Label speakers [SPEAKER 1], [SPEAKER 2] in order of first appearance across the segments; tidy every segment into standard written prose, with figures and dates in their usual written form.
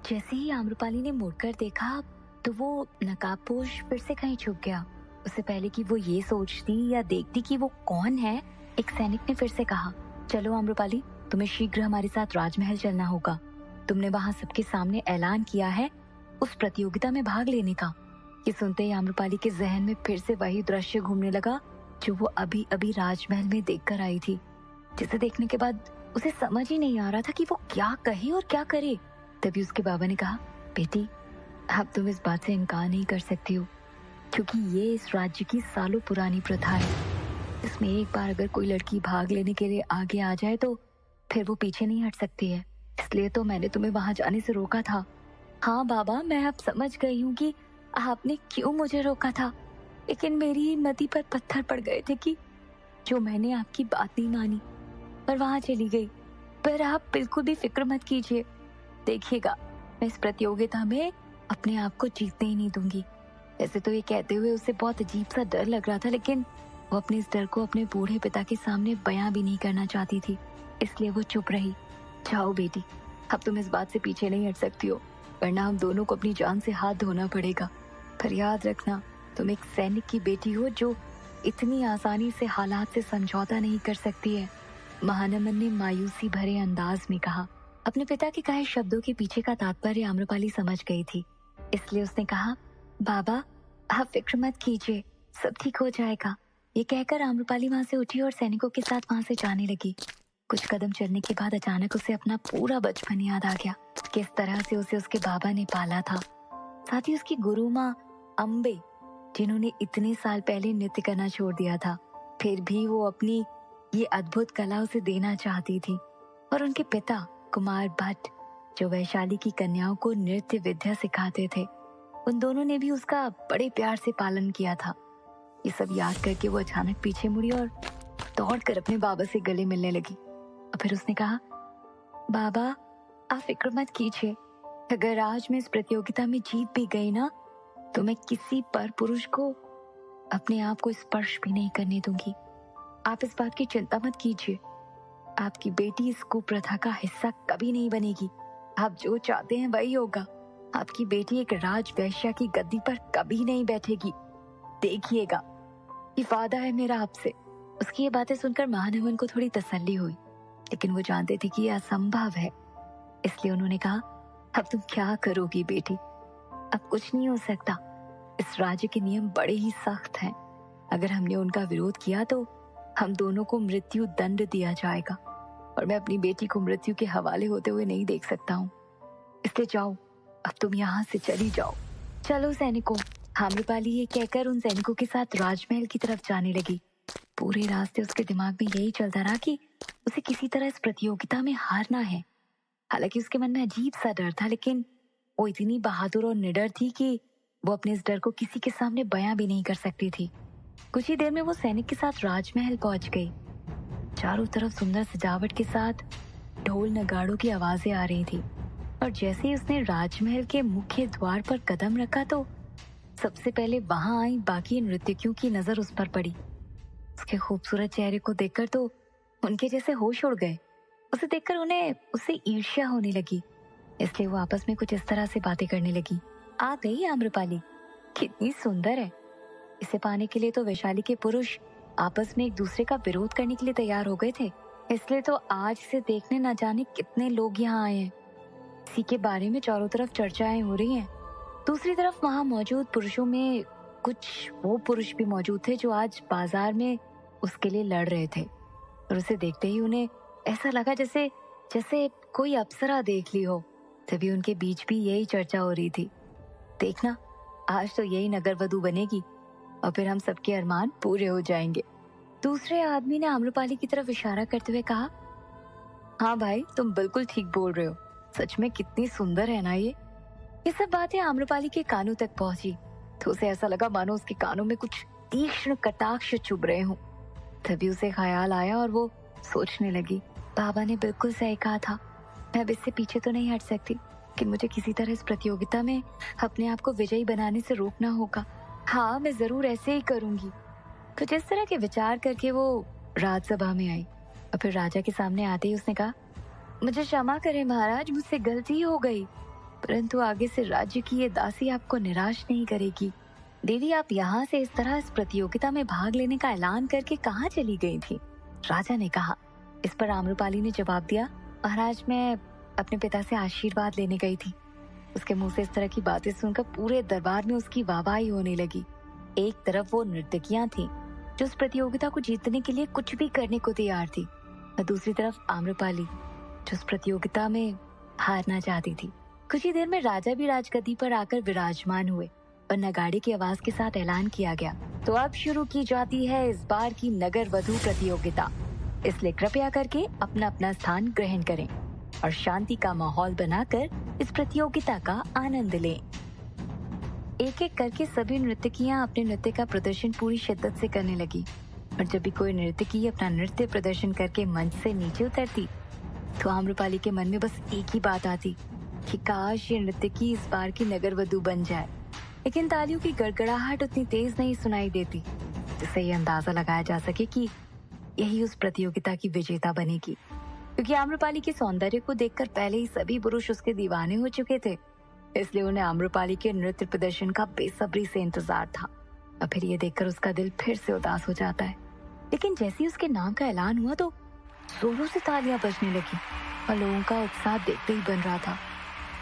[SPEAKER 1] जैसे ही आम्रपाली ने मुड़कर देखा तो वो नकाबपोश फिर से कहीं छुप गया। उससे पहले कि वो ये सोचती या देखती कि वो कौन है, एक सैनिक ने फिर से कहा, चलो आम्रपाली, तुम्हें शीघ्र हमारे साथ राजमहल चलना होगा। तुमने वहाँ सबके सामने ऐलान किया है उस प्रतियोगिता में भाग लेने का। ये सुनते ही आम्रपाली के जहन में फिर से वही दृश्य घूमने लगा जो वो अभी अभी राजमहल में देखकर आई थी, जिसे देखने के बाद उसे समझ ही नहीं आ रहा था कि वो क्या कहे और क्या करे। तभी उसके बाबा ने कहा, बेटी, अब तुम इस बात से इनकार नहीं कर सकती हो, क्योंकि ये इस राज्य की सालों पुरानी प्रथा है। इसमें एक बार अगर कोई लड़की भाग लेने के लिए आगे आ जाए तो फिर वो पीछे नहीं हट सकती है। इसलिए तो मैंने तुम्हें वहां जाने से रोका था। हाँ बाबा, मैं अब समझ गई हूँ कि आपने क्यों मुझे रोका था, लेकिन मेरी हिम्मती पर पत्थर पड़ गए थे कि जो मैंने आपकी बात नहीं मानी और वहां चली गई। पर आप बिल्कुल भी फिक्र मत कीजिए, देखिएगा मैं इस प्रतियोगिता में अपने आप को जीतने ही नहीं दूंगी। वैसे तो ये कहते हुए उसे बहुत अजीब सा डर लग रहा था, लेकिन वो अपने इस डर को अपने बूढ़े पिता के सामने बयां भी नहीं करना चाहती थी, इसलिए वो चुप रही। जाओ बेटी, अब तुम इस बात से पीछे नहीं हट सकती हो, वरना हम दोनों को अपनी जान से हाथ धोना पड़ेगा। पर याद रखना, तुम एक सैनिक की बेटी हो जो इतनी आसानी से हालात से समझौता नहीं कर सकती है, महानमन ने मायूसी भरे अंदाज में कहा। अपने पिता के कहे शब्दों के पीछे का तात्पर्य आम्रपाली समझ गई थी, इसलिए उसने कहा, बाबा आप फिक्र मत कीजिए, सब ठीक हो जाएगा। ये कहकर आम्रपाली वहां से उठी और सैनिकों के साथ वहां से जाने लगी। कुछ कदम चलने के बाद अचानक उसे अपना पूरा बचपन याद आ गया, किस तरह से उसे उसके बाबा ने पाला था, साथ ही उसकी गुरु माँ अम्बे, जिन्होंने इतने साल पहले नृत्य करना छोड़ दिया था, फिर भी वो अपनी ये अद्भुत कला उसे देना चाहती थी। और उनके पिता कुमार भट्ट, जो वैशाली की कन्याओं को नृत्य विद्या सिखाते थे, उन दोनों ने भी उसका बड़े प्यार से पालन किया था। ये सब याद करके वो अचानक पीछे मुड़ी और दौड़कर अपने बाबा से गले मिलने लगी। और फिर उसने कहा, बाबा आप फिक्र मत कीजिए, अगर आज मैं इस प्रतियोगिता में जीत भी गई ना, तो मैं किसी पर पुरुष को अपने आप को स्पर्श भी नहीं करने दूंगी। आप इस बात की चिंता मत कीजिए, आपकी बेटी इस कुप्रथा का हिस्सा कभी नहीं बनेगी। आप जो चाहते हैं वही होगा। आपकी बेटी एक राजवैश्या की गद्दी पर कभी नहीं बैठेगी, देखिएगा, ये वादा है मेरा आपसे। उसकी ये बातें सुनकर महानमन को थोड़ी तसल्ली हुई, लेकिन वो जानते थे कि यह असंभव है, इसलिए उन्होंने कहा, अब तुम क्या करोगी बेटी, अब कुछ नहीं हो सकता। इस राज्य के नियम बड़े ही सख्त हैं, अगर हमने उनका विरोध किया तो हम दोनों को मृत्यु दंड दिया जाएगा, और मैं अपनी बेटी को मृत्यु के हवाले होते हुए नहीं देख सकता हूँ। इसलिए जाओ, अब तुम यहाँ से चली जाओ। चलो सैनिकों, आम्रपाली ये कहकर उन सैनिकों के साथ राजमहल की तरफ जाने लगी। पूरे रास्ते उसके दिमाग में यही चलता रहा कि उसे किसी तरह इस प्रतियोगिता में हारना है। हालांकि उसके मन में अजीब सा डर था, लेकिन वो इतनी बहादुर और निडर थी कि वो अपने इस डर को किसी के सामने बयां भी नहीं कर सकती थी। कुछ ही देर में वो सैनिक के साथ राजमहल पहुंच गई। चारों तरफ सुंदर सजावट के साथ ढोल नगाड़ों की आवाजें आ रही थी, और जैसे ही उसने राजमहल के मुख्य द्वार पर कदम रखा तो सबसे पहले वहां आई बाकी नृत्यकियों की नजर उस पर पड़ी। उसके खूबसूरत चेहरे को देखकर तो उनके जैसे होश उड़ गए। उसे देखकर उन्हें उससे ईर्ष्या होने लगी, इसलिए वो आपस में कुछ इस तरह से बातें करने लगी। आ गई आम्रपाली, कितनी सुंदर है। इसे पाने के लिए तो वैशाली के पुरुष आपस में एक दूसरे का विरोध करने के लिए तैयार हो गए थे, इसलिए तो आज इसे देखने न जाने कितने लोग यहाँ आए हैं। इसी के बारे में चारों तरफ चर्चाएं हो रही हैं। दूसरी तरफ वहां मौजूद पुरुषों में कुछ वो पुरुष भी मौजूद थे जो आज बाजार में उसके लिए लड़ रहे थे, और उसे देखते ही उन्हें ऐसा लगा जैसे जैसे कोई अप्सरा देख ली हो। तभी उनके बीच भी यही चर्चा हो रही थी, देखना आज तो यही नगर वधू बनेगी और फिर हम सबके अरमान पूरे हो जाएंगे। दूसरे आदमी ने आम्रपाली की तरफ इशारा करते हुए कहा, हाँ भाई, तुम बिल्कुल ठीक बोल रहे हो, सच में कितनी सुंदर है ना ये सब बातें आम्रपाली के कानों तक पहुंची तो उसे ऐसा लगा मानो उसके कानों में कुछ तीक्ष्ण कटाक्ष चुभ रहे हों। तभी उसे ख्याल आया और वो सोचने लगी, बाबा ने बिल्कुल सही कहा था, मैं अब इससे पीछे तो नहीं हट सकती, कि मुझे किसी तरह इस प्रतियोगिता में अपने आप को विजयी बनाने से रोकना होगा। हाँ, मैं जरूर ऐसे ही करूंगी। कुछ इस तरह के विचार करके वो राजसभा में आई और फिर राजा के सामने आते ही उसने कहा, मुझे क्षमा करें महाराज, मुझसे गलती हो गई। परंतु आगे से राज्य की ये दासी आपको निराश नहीं करेगी। देवी, आप यहाँ से इस तरह इस प्रतियोगिता में भाग लेने का ऐलान करके कहाँ चली गई थी? राजा ने कहा। इस पर आम्रपाली ने जवाब दिया, महाराज, मैं अपने पिता से आशीर्वाद लेने गई थी। उसके मुंह से इस तरह की बातें सुनकर पूरे दरबार में उसकी वाहवाही होने लगी। एक तरफ वो नर्तकियां थीं जो उस प्रतियोगिता को जीतने के लिए कुछ भी करने को तैयार थी, और दूसरी तरफ आम्रपाली जो उस प्रतियोगिता में हारना चाहती थी। कुछ ही देर में राजा भी राजगद्दी पर आकर विराजमान हुए और नगाड़े की आवाज के साथ ऐलान किया गया, तो अब शुरू की जाती है इस बार की नगर वधु प्रतियोगिता। इसलिए कृपया करके अपना अपना स्थान ग्रहण करें और शांति का माहौल बनाकर इस प्रतियोगिता का आनंद लें। एक एक करके सभी नर्तकियां अपने नृत्य का प्रदर्शन पूरी शिद्दत से करने लगी, और जब भी कोई नर्तकी अपना नृत्य प्रदर्शन करके मंच से नीचे उतरती तो आम्रपाली के मन में बस एक ही बात आती कि काश ये नर्तकी इस बार की नगर वधु बन जाए। लेकिन तालियों की गड़गड़ाहट उतनी तेज नहीं सुनाई देती जिससे ये अंदाजा लगाया जा सके कि यही उस प्रतियोगिता की विजेता बनेगी, क्योंकि आम्रपाली के सौंदर्य को देखकर पहले ही सभी पुरुष उसके दीवाने हो चुके थे। इसलिए उन्हें आम्रपाली के नृत्य प्रदर्शन का बेसब्री से इंतजार था, और फिर ये देखकर उसका दिल फिर से उदास हो जाता है। लेकिन जैसे ही उसके नाम का ऐलान हुआ तो जोरों से तालियां बजने लगी और लोगों का उत्साह देखते ही बन रहा था।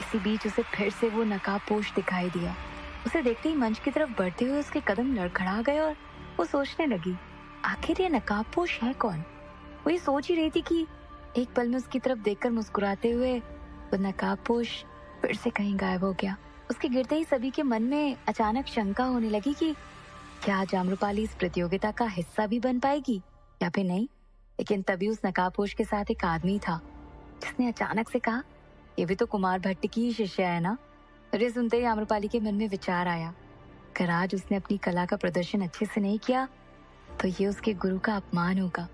[SPEAKER 1] इसी बीच उसे फिर से वो नकाबपोश दिखाई दिया। उसे देखते ही मंच की तरफ बढ़ते हुए उसके कदम लड़खड़ा गए और वो सोचने लगी, आखिर ये नकाबपोश है कौन? वो ये सोच ही रही थी कि एक पल में उसकी तरफ देखकर मुस्कुराते हुए वो नकाबपोश फिर से कहीं गायब हो गया। उसके गिरते ही सभी के मन में अचानक शंका होने लगी कि क्या आज आम्रपाली इस प्रतियोगिता का हिस्सा भी बन पाएगी या फिर नहीं। लेकिन तभी उस नकाबपोश के साथ एक आदमी था जिसने अचानक से कहा, ये भी तो कुमार भट्ट की ही शिष्या है ना। और ये सुनते ही आम्रपाली के मन में विचार आया, अगर आज उसने अपनी कला का प्रदर्शन अच्छे से नहीं किया तो ये उसके गुरु का अपमान होगा।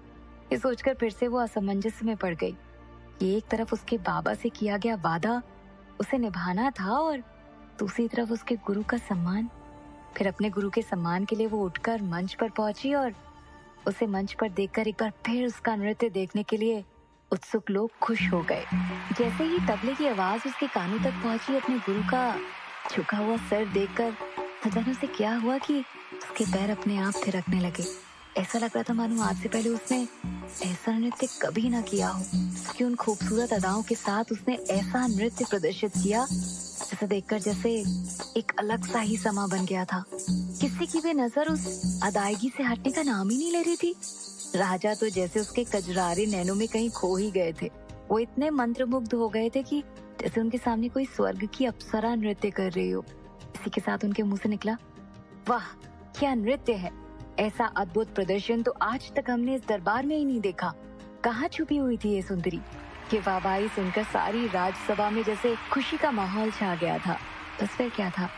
[SPEAKER 1] ये सोचकर फिर से वो असमंजस में पड़ गई। ये एक तरफ उसके बाबा से किया गया वादा उसे निभाना था और दूसरी तरफ उसके गुरु का सम्मान। फिर अपने गुरु के सम्मान के लिए वो उठकर मंच पर पहुंची और उसे मंच पर देखकर एक बार फिर उसका नृत्य देखने के लिए उत्सुक लोग खुश हो गए। जैसे ही तबले की आवाज उसके कानों तक पहुंची, अपने गुरु का झुका हुआ सर देखकर न जाने उसे क्या हुआ कि उसके पैर अपने आप थिरकने लगे। ऐसा लग रहा था मानो आज से पहले उसने ऐसा नृत्य कभी ना किया हो। उसकी उन खूबसूरत अदाओं के साथ उसने ऐसा नृत्य प्रदर्शित किया जिसे देखकर जैसे एक अलग सा ही समा बन गया था। किसी की भी नजर उस अदायगी से हटने का नाम ही नहीं ले रही थी। राजा तो जैसे उसके कजरारे नैनों में कहीं खो ही गए थे। वो इतने मंत्रमुग्ध हो गए थे कि जैसे उनके सामने कोई स्वर्ग की अप्सरा नृत्य कर रही हो। इसी के साथ उनके मुंह से निकला, वाह क्या नृत्य है, ऐसा अद्भुत प्रदर्शन तो आज तक हमने इस दरबार में ही नहीं देखा। कहाँ छुपी हुई थी ये सुंदरी? कि वाहवाही सुनकर सारी राजसभा में जैसे खुशी का माहौल छा गया था। बस फिर क्या था,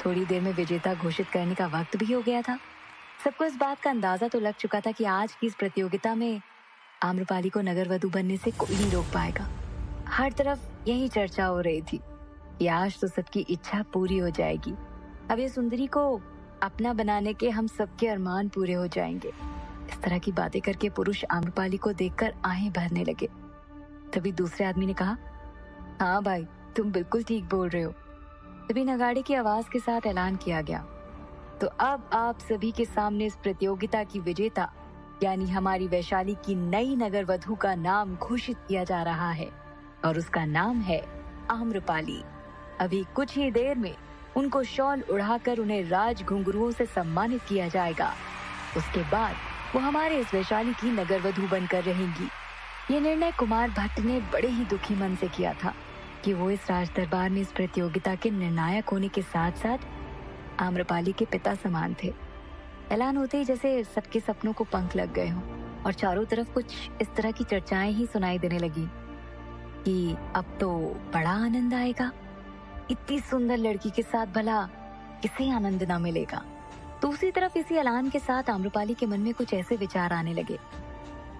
[SPEAKER 1] थोड़ी देर में विजेता घोषित करने का वक्त भी हो गया था। सबको इस बात का अंदाजा तो लग चुका था कि आज की इस प्रतियोगिता में आम्रपाली को नगर वधु बनने से कोई नहीं रोक पाएगा। हर तरफ यही चर्चा हो रही थी कि आज तो सबकी इच्छा पूरी हो जाएगी। अब ये सुंदरी को अपना बनाने के हम सबके अरमान पूरे हो जाएंगे। इस तरह की बातें करके पुरुष आम्रपाली को देखकर आहें भरने लगे। तभी दूसरे आदमी ने कहा, हाँ भाई, तुम बिल्कुल ठीक बोल रहे हो। तभी नगाड़े की आवाज के साथ ऐलान किया गया, तो अब आप सभी के सामने इस प्रतियोगिता की विजेता यानी हमारी वैशाली की नई नगर वधु का नाम घोषित किया जा रहा है और उसका नाम है आम्रपाली। अभी कुछ ही देर में उनको शॉल उड़ाकर उन्हें राज घुंघरुओं से सम्मानित किया जाएगा। उसके बाद वो हमारे इस वैशाली की नगर वधु बनकर रहेंगी। ये निर्णय कुमार भट्ट ने बड़े ही दुखी मन से किया था कि वो इस राज दरबार में इस प्रतियोगिता के निर्णायक होने के साथ साथ आम्रपाली के पिता समान थे। ऐलान होते ही जैसे सबके सपनों को पंख लग गए हों और चारों तरफ कुछ इस तरह की चर्चाएं ही सुनाई देने लगी कि अब तो बड़ा आनंद आएगा। इतनी सुंदर लड़की के साथ भला किसे आनंद ना मिलेगा। दूसरी तरफ इसी ऐलान के साथ आम्रपाली के मन में कुछ ऐसे विचार आने लगे,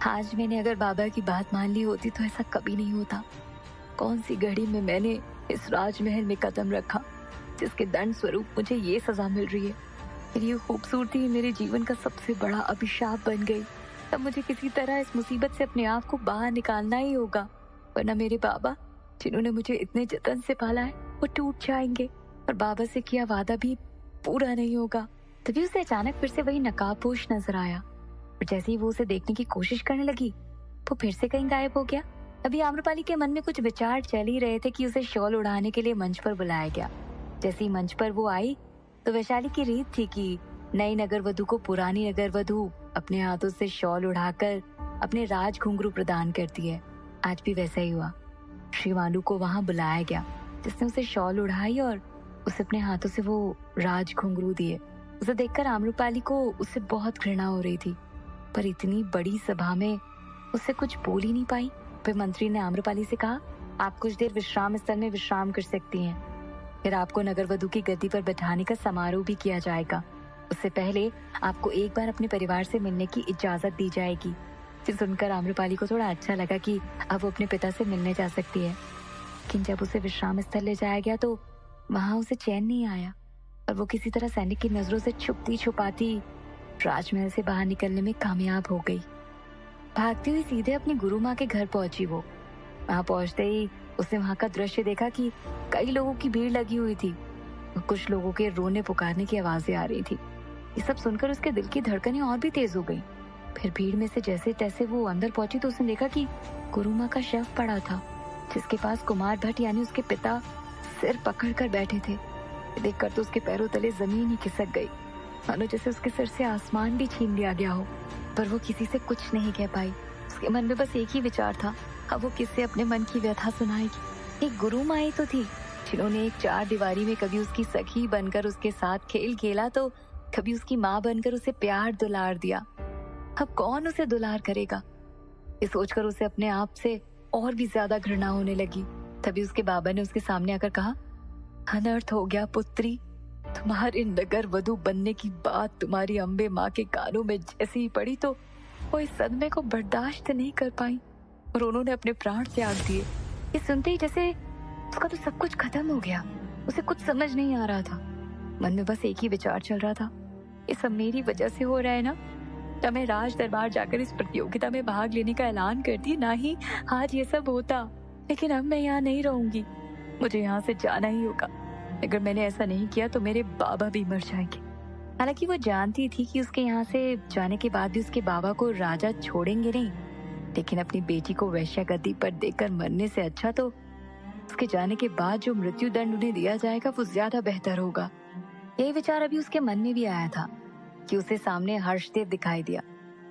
[SPEAKER 1] आज मैंने अगर बाबा की बात मान ली होती तो ऐसा कभी नहीं होता। कौन सी घड़ी में मैंने इस राजमहल में कदम रखा जिसके दंड स्वरूप मुझे ये सजा मिल रही है। मेरी ये खूबसूरती मेरे जीवन का सबसे बड़ा अभिशाप बन गई। अब मुझे किसी तरह इस मुसीबत से अपने आप को बाहर निकालना ही होगा, वरना मेरे बाबा जिन्होंने मुझे इतने जतन से पाला है वो टूट जाएंगे और बाबा से किया वादा भी पूरा नहीं होगा। तभी उसे अचानक फिर से वही नकाबपोश नजर आया और जैसे ही वो उसे देखने की कोशिश करने लगी वो फिर से कहीं गायब हो गया। अभी आम्रपाली के मन में कुछ विचार चल ही रहे थे कि उसे शॉल उड़ाने के लिए मंच पर बुलाया गया। जैसे ही मंच पर वो आई तो वैशाली की रीत थी कि नई नगर वधू को पुरानी नगर वधू अपने हाथों से शॉल उड़ाकर अपने राज घुंघरू प्रदान करती है। आज भी वैसा ही हुआ। श्रीवालू को वहां बुलाया गया जिसने उसे शॉल उड़ाई और उसे अपने हाथों से वो राज घुंघरू दिए। उसे देखकर आम्रपाली को उससे बहुत घृणा हो रही थी, पर इतनी बड़ी सभा में उससे कुछ बोल ही नहीं पाई। फिर मंत्री ने आम्रपाली से कहा, आप कुछ देर विश्राम स्थल में विश्राम कर सकती हैं, फिर आपको नगर वधू की गद्दी पर बैठाने का समारोह भी किया जाएगा। उससे पहले आपको एक बार अपने परिवार से मिलने की इजाजत दी जाएगी। जिसे सुनकर आम्रपाली को थोड़ा अच्छा लगा कि अब वो अपने पिता से मिलने जा सकती है। लेकिन जब उसे विश्राम स्थल ले जाया गया तो वहां उसे चैन नहीं आया और वो किसी तरह सैनिक की नजरों से छुपती छुपाती राजमहल से बाहर निकलने में कामयाब हो गई। भागती हुई सीधे अपनी गुरु माँ के घर पहुंची। वो वहां पहुंचते ही उसने वहां का दृश्य देखा कि कई लोगों की भीड़ लगी हुई थी और कुछ लोगों के रोने पुकारने की आवाजें आ रही थी। ये सब सुनकर उसके दिल की धड़कनें और भी तेज हो गई। फिर भीड़ में से जैसे तैसे वो अंदर पहुंची तो उसने देखा कि गुरु माँ का शव पड़ा था, जिसके पास कुमार भट्ट यानी उसके पिता सिर पकड़ कर बैठे थे। देखकर तो उसके पैरों तले जमीन ही खिसक गई, मानो जैसे उसके सिर से आसमान भी छीन लिया गया हो। पर वो किसी से कुछ नहीं कह पाई। उसके मन में बस एक ही विचार था, अब वो किससे अपने मन की व्यथा सुनाएगी। एक गुरु माँ ही तो थी जिन्होंने एक चार दीवारी में कभी उसकी सखी बनकर उसके साथ खेल खेला तो कभी उसकी माँ बनकर उसे प्यार दुलार दिया। अब कौन उसे दुलार करेगा, ये सोचकर उसे अपने आप से और भी ज्यादा घृणा होने लगी। तभी उसके बाबा ने उसके सामने आकर कहा, अनर्थ हो गया पुत्री, तुम्हारे नगर वधू बनने की बात तुम्हारी अम्बे माँ के कानों में जैसे ही पड़ी तो वो इस सदमे को बर्दाश्त नहीं कर पाई और उन्होंने अपने प्राण त्याग दिए। ये सुनते ही जैसे उसका तो सब कुछ खत्म हो गया। उसे कुछ समझ नहीं आ रहा था। मन में बस एक ही विचार चल रहा था, ये सब मेरी वजह से हो रहा है ना। जब मैं राज दरबार जाकर इस प्रतियोगिता में भाग लेने का ऐलान करती, ना ही आज ये सब होता। लेकिन अब मैं यहाँ नहीं रहूंगी, मुझे यहाँ से जाना ही होगा। अगर मैंने ऐसा नहीं किया तो मेरे बाबा भी मर जाएंगे। हालांकि वो जानती थी कि उसके यहाँ से जाने के बाद भी उसके बाबा को राजा छोड़ेंगे नहीं, लेकिन अपनी बेटी को वैश्या गद्दी पर देकर मरने से अच्छा तो उसके जाने के बाद जो मृत्यु दंड उन्हें दिया जाएगा वो ज्यादा बेहतर होगा। यही विचार अभी उसके मन में भी आया था कि उसे सामने हर्षदेव दिखाई दिया।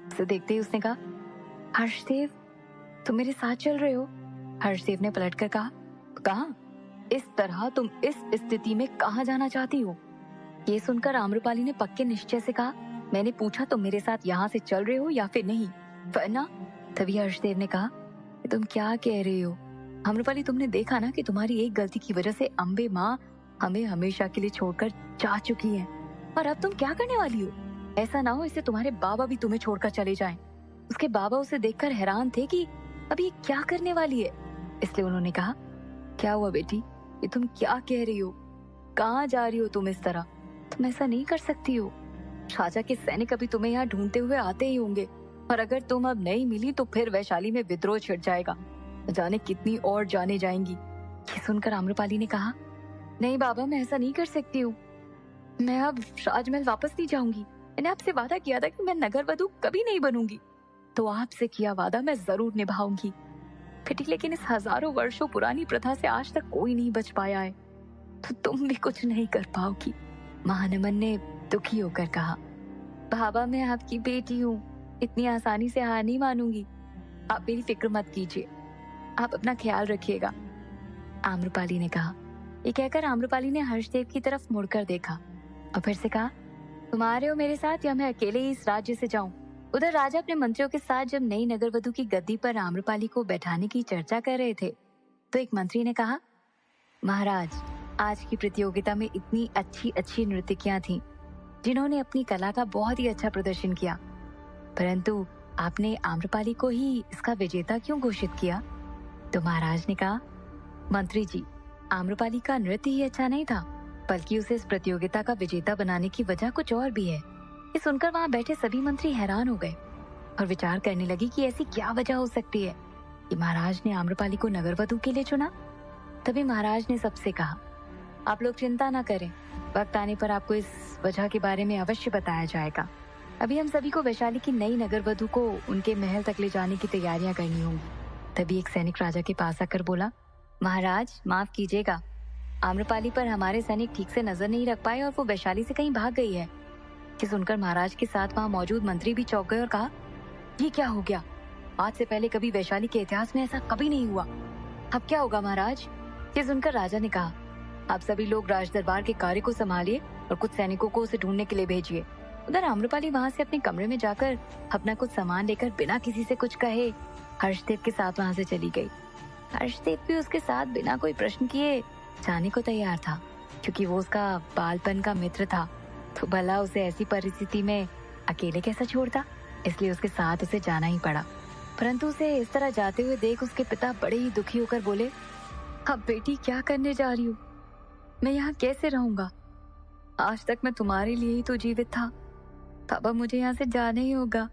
[SPEAKER 1] उसे देखते ही उसने कहा, हर्षदेव तुम मेरे साथ चल रहे हो? हर्षदेव ने पलटकर कहा, कहाँ? इस तरह तुम इस स्थिति में कहाँ जाना चाहती हो? ये सुनकर आम्रपाली ने पक्के निश्चय से कहा, मैंने पूछा तुम मेरे साथ यहाँ से चल रहे हो या फिर नहीं, वरना। तभी हर्षदेव ने कहा, तुम क्या कह रहे हो आम्रपाली? तुमने देखा ना कि तुम्हारी एक गलती की वजह से अम्बे माँ हमें हमेशा के लिए छोड़कर जा चुकी है, और अब तुम क्या करने वाली हो? ऐसा ना हो इससे तुम्हारे बाबा भी तुम्हें छोड़कर चले जाएं। उसके बाबा उसे देखकर हैरान थे कि अभी क्या करने वाली है, इसलिए उन्होंने कहा, क्या हुआ बेटी, ये तुम क्या कह रही हो? कहाँ जा रही हो तुम इस तरह? तुम ऐसा नहीं कर सकती हो। राजा के सैनिक अभी तुम्हें यहाँ ढूंढते हुए आते ही होंगे, और अगर तुम अब नहीं मिली तो फिर वैशाली में विद्रोह छिड़ जाएगा, जाने कितनी और जाने जाएंगी। ये सुनकर आम्रपाली ने कहा, नहीं बाबा, मैं ऐसा नहीं कर सकती हूँ। मैं अब राजमहल वापस नहीं जाऊंगी। मैंने आपसे वादा किया था कि मैं नगर वधू कभी नहीं बनूंगी, तो आपसे किया वादा मैं जरूर निभाऊंगी बेटी। लेकिन इस हजारों वर्षों पुरानी प्रथा से आज तक कोई नहीं बच पाया है, तो तुम भी कुछ नहीं कर पाओगी। महानमन ने दुखी होकर कहा, बाबा मैं आपकी बेटी हूँ, इतनी आसानी से हार नहीं मानूंगी। आप मेरी फिक्र मत कीजिए, आप अपना ख्याल रखिएगा, आम्रपाली ने कहा। ये कहकर आम्रपाली ने हर्षदेव की तरफ मुड़कर देखा और फिर से कहा, तुम आ रहे हो मेरे साथ या मैं अकेले ही इस राज्य से जाऊं? उधर राजा अपने मंत्रियों के साथ जब नई नगर वधू की गद्दी पर आम्रपाली को बैठाने की चर्चा कर रहे थे तो एक मंत्री ने कहा, महाराज, आज की प्रतियोगिता में इतनी अच्छी अच्छी नर्तकियां थीं जिन्होंने अपनी कला का बहुत ही अच्छा प्रदर्शन किया, परंतु आपने आम्रपाली को ही इसका विजेता क्यों घोषित किया? तो महाराज ने कहा, मंत्री जी, आम्रपाली का नृत्य ही अच्छा नहीं था, बल्कि उसे इस प्रतियोगिता का विजेता बनाने की वजह कुछ और भी है। ये सुनकर वहाँ बैठे सभी मंत्री हैरान हो गए और विचार करने लगे कि ऐसी क्या वजह हो सकती है कि महाराज ने आम्रपाली को नगर वधू के लिए चुना। तभी महाराज ने सबसे कहा, आप लोग चिंता ना करें, वक्त आने पर आपको इस वजह के बारे में अवश्य बताया जाएगा। अभी हम सभी को वैशाली की नई नगर वधू को उनके महल तक ले जाने की तैयारियां करनी होंगी। तभी एक सैनिक राजा के पास आकर बोला, महाराज माफ कीजिएगा, आम्रपाली पर हमारे सैनिक ठीक से नजर नहीं रख पाए और वो वैशाली से कहीं भाग गई है। ये सुनकर महाराज के साथ वहाँ मौजूद मंत्री भी चौंक गए और कहा, ये क्या हो गया? आज से पहले कभी वैशाली के इतिहास में ऐसा कभी नहीं हुआ। अब क्या होगा महाराज? ये सुनकर राजा ने कहा, आप सभी लोग राज दरबार के कार्य को संभालिए और कुछ सैनिकों को उसे ढूंढने के लिए भेजिए। उधर आम्रपाली वहाँ से अपने कमरे में जाकर अपना कुछ सामान लेकर बिना किसी से कुछ कहे हर्षदेव के साथ वहाँ से चली गई। हर्षदेव भी उसके साथ बिना कोई प्रश्न किए जाने को तैयार था, क्योंकि वो उसका बालपन का मित्र था, तो भला उसे ऐसी परिस्थिति में अकेले कैसा छोड़ता, इसलिए उसके साथ उसे जाना ही पड़ा। परंतु उसे इस तरह जाते हुए देख उसके पिता बड़े ही दुखी होकर बोले, अब बेटी क्या करने जा रही हूँ? मैं यहाँ कैसे रहूंगा? आज तक मैं तुम्हारे लिए ही तो जीवित था, तब अब मुझे यहाँ से जाना ही होगा,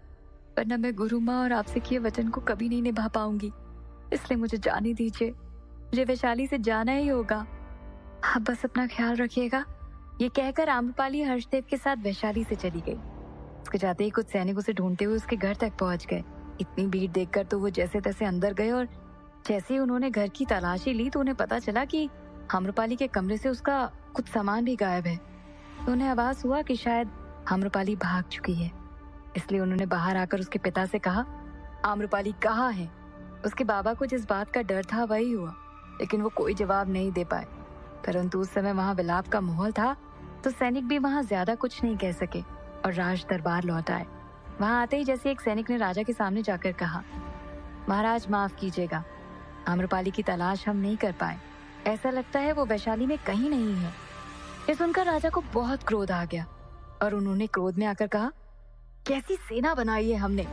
[SPEAKER 1] वरना मैं गुरु माँ और आपसे किए वचन को कभी नहीं निभा पाऊंगी। इसलिए मुझे जाने दीजिए, मुझे वैशाली से जाना ही होगा। आप बस अपना ख्याल रखिएगा। ये कहकर आम्रपाली हर्षदेव के साथ वैशाली से चली गई। उसके जाते ही कुछ सैनिक उसे ढूंढते हुए उसके घर तक पहुंच गए। इतनी भीड़ देखकर तो वो जैसे तैसे अंदर गए और जैसे ही उन्होंने घर की तलाशी ली तो उन्हें पता चला कि आम्रपाली के कमरे से उसका कुछ सामान भी गायब है। तो उन्हें आभास हुआ कि शायद आम्रपाली भाग चुकी है। इसलिए उन्होंने बाहर आकर उसके पिता से कहा, आम्रपाली कहाँ है? उसके बाबा को जिस बात का डर था वही हुआ, लेकिन वो कोई जवाब नहीं दे पाए। परंतु उस समय वहाँ विलाप का माहौल था, तो सैनिक भी वहाँ ज्यादा कुछ नहीं कह सके और राज दरबार लौट आए। वहाँ आते ही जैसे एक सैनिक ने राजा के सामने जाकर कहा, महाराज माफ कीजिएगा, आम्रपाली की तलाश हम नहीं कर पाए। ऐसा लगता है वो वैशाली में कहीं नहीं है। ये सुनकर राजा को बहुत क्रोध आ गया और उन्होंने क्रोध में आकर कहा, कैसी सेना बनाई है हमने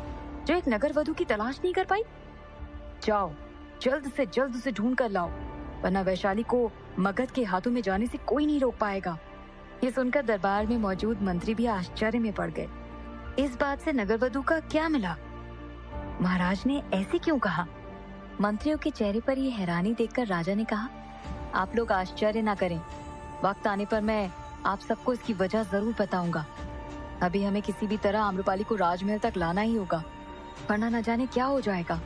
[SPEAKER 1] जो एक नगर वधू की तलाश नहीं कर पाई? जाओ जल्द से जल्द उसे ढूंढ कर लाओ, वरना वैशाली को मगध के हाथों में जाने से कोई नहीं रोक पाएगा। ये सुनकर दरबार में मौजूद मंत्री भी आश्चर्य में पड़ गए। इस बात से नगर वधू का क्या मिला? महाराज ने ऐसे क्यों कहा? मंत्रियों के चेहरे पर ये हैरानी देखकर राजा ने कहा, आप लोग आश्चर्य ना करें, वक्त आने पर मैं आप सबको इसकी वजह जरूर बताऊंगा। अभी हमें किसी भी तरह आम्रपाली को राजमहल तक लाना ही होगा, वरना न जाने क्या हो जाएगा।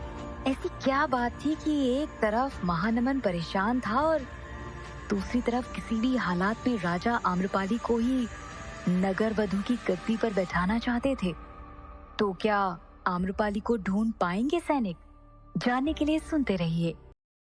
[SPEAKER 1] ऐसी क्या बात थी कि एक तरफ महानमन परेशान था और दूसरी तरफ किसी भी हालात में राजा आम्रपाली को ही नगर वधू की गद्दी पर बैठाना चाहते थे? तो क्या आम्रपाली को ढूंढ पाएंगे सैनिक? जानने के लिए सुनते रहिए